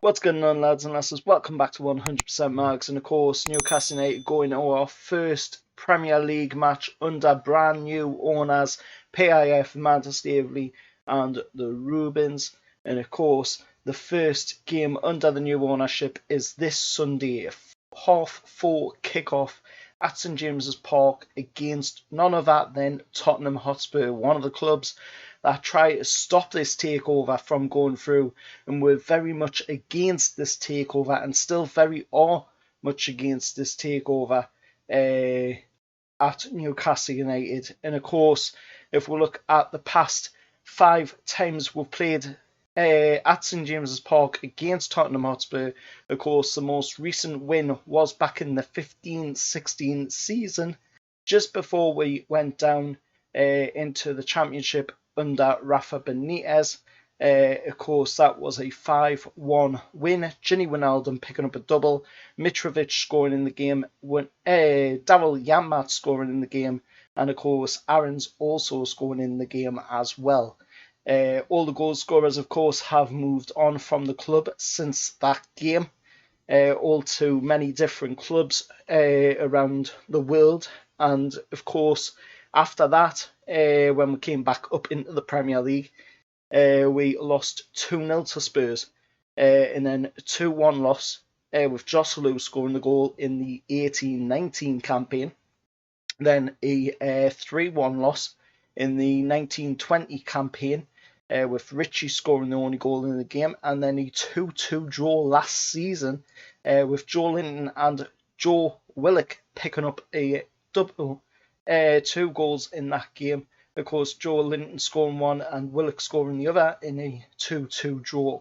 What's going on, lads and lasses? Welcome back to 100% Marks, and of course Newcastle United going to our first Premier League match under brand new owners PIF, Manchester Staveley and the Rubens. And of course the first game under the new ownership is this Sunday, 4:30 kickoff at St James's Park against none other than Tottenham Hotspur, one of the clubs that try to stop this takeover from going through, and we're very much against this takeover and still very much against this takeover at Newcastle United. And of course, if we look at the past 5 times we've played at St James's Park against Tottenham Hotspur, of course the most recent win was back in the 15-16 season, just before we went down into the Championship under Rafa Benitez. Of course, that was a 5-1 win. Gini Wijnaldum picking up a double, Mitrovic scoring in the game, Daryl Janmaat scoring in the game, and of course Aarons also scoring in the game as well. All the goal scorers, of course, have moved on from the club since that game, all to many different clubs around the world. And of course, after that, when we came back up into the Premier League, we lost 2-0 to Spurs, and then a 2-1 loss with Joselu scoring the goal in the 18-19 campaign. Then a 3-1 loss in the 19-20 campaign, with Richie scoring the only goal in the game, and then a 2-2 draw last season, with Joe Linton and Joe Willock picking up a double, 2 goals in that game. Of course, Joe Linton scoring one and Willock scoring the other in a 2-2 draw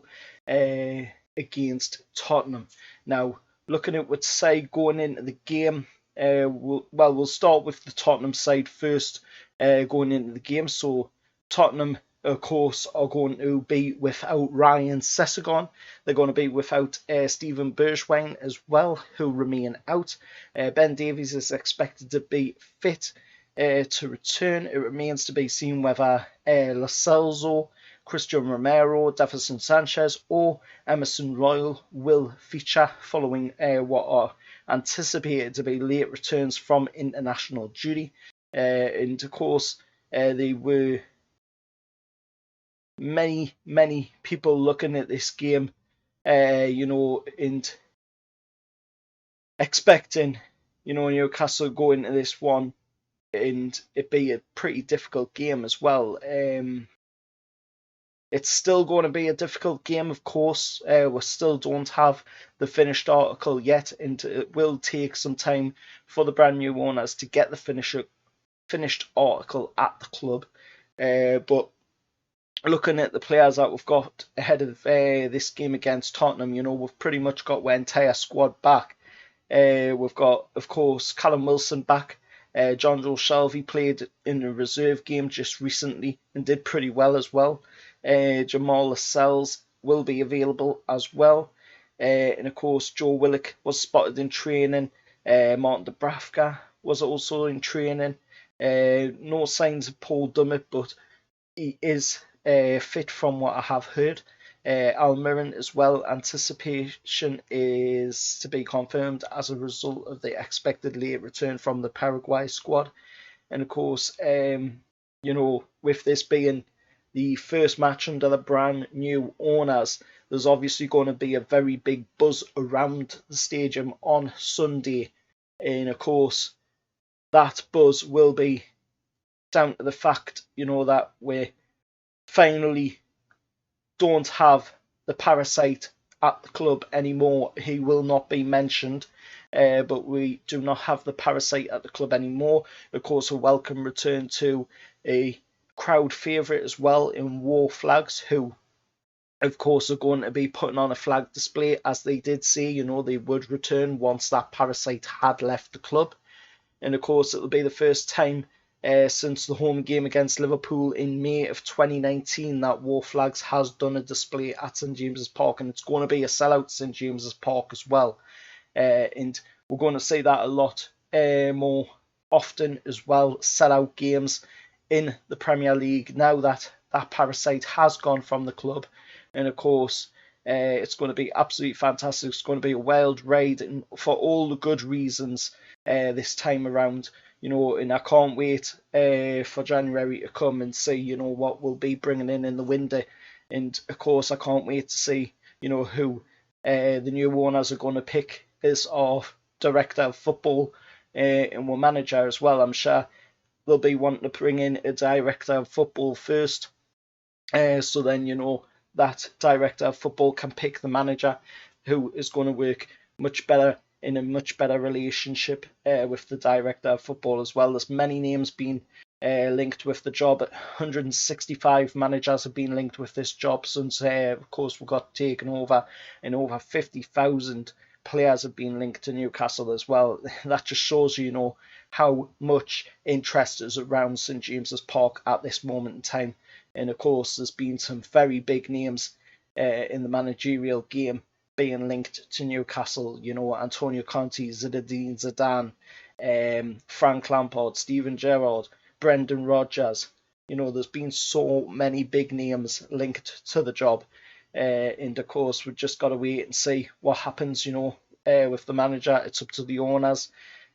against Tottenham. Now, looking at what say going into the game, we'll start with the Tottenham side first going into the game. So Tottenham, of course, are going to be without Ryan Sessegnon. They're going to be without Steven Bergwijn as well, who remain out. Ben Davies is expected to be fit to return. It remains to be seen whether Lo Celso, Christian Romero, Davinson Sanchez or Emerson Royal will feature following what are anticipated to be late returns from international duty. And of course, they were many people looking at this game, and expecting, Newcastle go into this one and it be a pretty difficult game as well. It's still going to be a difficult game, of course. We still don't have the finished article yet, and it will take some time for the brand new owners to get the finished article at the club. But looking at the players that we've got ahead of this game against Tottenham, we've pretty much got our entire squad back. We've got, of course, Callum Wilson back. Jonjo Shelvey played in a reserve game just recently and did pretty well as well. Jamal Lascelles will be available as well. And of course, Joe Willock was spotted in training. Martin Dubravka was also in training. No signs of Paul Dummett, but he is fit from what I have heard. Almiron as well. Anticipation is to be confirmed as a result of the expected late return from the Paraguay squad. And of course, with this being the first match under the brand new owners, there's obviously going to be a very big buzz around the stadium on Sunday. And of course, that buzz will be down to the fact, that we finally don't have the parasite at the club anymore. He will not be mentioned, but we do not have the parasite at the club anymore. Of course, a welcome return to a crowd favourite as well in War Flags, who of course are going to be putting on a flag display, as they did say, they would return once that parasite had left the club. And of course, it'll be the first time since the home game against Liverpool in May of 2019 that War Flags has done a display at St James's Park, and it's going to be a sellout St James's Park as well. And we're going to see that a lot more often as well, sellout games in the Premier League now that that parasite has gone from the club. And of course, It's going to be absolutely fantastic. It's going to be a wild ride, and for all the good reasons this time around. And I can't wait for January to come and see, what we'll be bringing in the window. And of course, I can't wait to see, who the new owners are going to pick as our director of football and our manager as well. I'm sure they'll be wanting to bring in a director of football first. So then, that director of football can pick the manager who is going to work much better in a much better relationship with the director of football as well. There's many names being linked with the job. 165 managers have been linked with this job since, of course, we got taken over, and over 50,000 players have been linked to Newcastle as well. That just shows you, how much interest is around St James's Park at this moment in time. And of course, there's been some very big names in the managerial game being linked to Newcastle. Antonio Conte, Zinedine Zidane, Frank Lampard, Steven Gerrard, Brendan Rodgers. There's been so many big names linked to the job. And of course, we've just got to wait and see what happens, with the manager. It's up to the owners.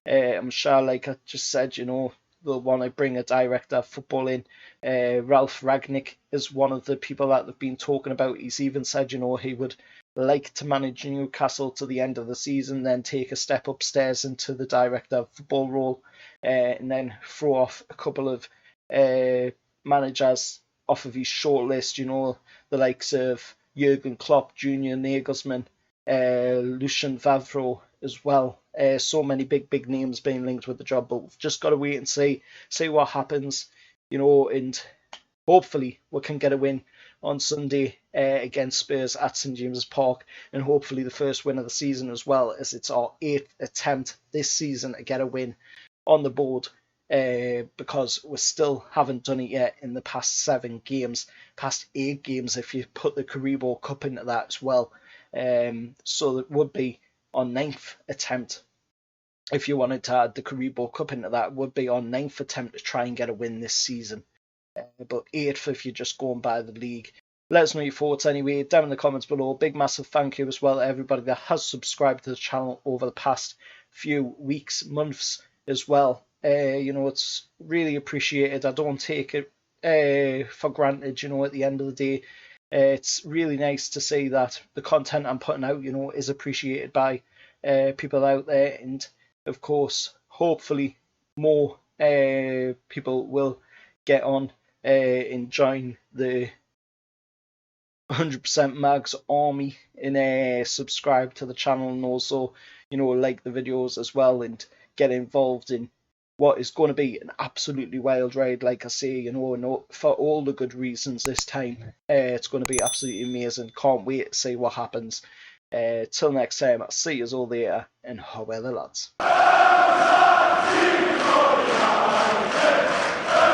I'm sure, like I just said, they'll want to bring a director of football in. Ralph Ragnick is one of the people that they've been talking about. He's even said, he would like to manage Newcastle to the end of the season, then take a step upstairs into the director of football role, and then throw off a couple of managers off of his shortlist, the likes of Jurgen Klopp, Junior Nagelsmann, Lucien Favreau as well. So many big names being linked with the job, but we've just got to wait and see what happens, and hopefully we can get a win on Sunday against Spurs at St James's Park, and hopefully the first win of the season as well, as it's our 8th attempt this season to get a win on the board, because we still haven't done it yet in the past 8 games if you put the Carabao Cup into that as well. So it would be our 9th attempt. If you wanted to add the Carabao Cup into that, would be our 9th attempt to try and get a win this season. But 8th if you're just going by the league. Let us know your thoughts anyway down in the comments below. Big massive thank you as well to everybody that has subscribed to the channel over the past few weeks, months as well. It's really appreciated. I don't take it for granted, at the end of the day. It's really nice to see that the content I'm putting out, is appreciated by people out there. And of course, hopefully more people will get on and join the 100% Mags army and subscribe to the channel, and also, like the videos as well, and get involved in what is going to be an absolutely wild ride, like I say, for all the good reasons this time. It's going to be absolutely amazing. Can't wait to see what happens. Till next time, I'll see you all there, and how are the lads?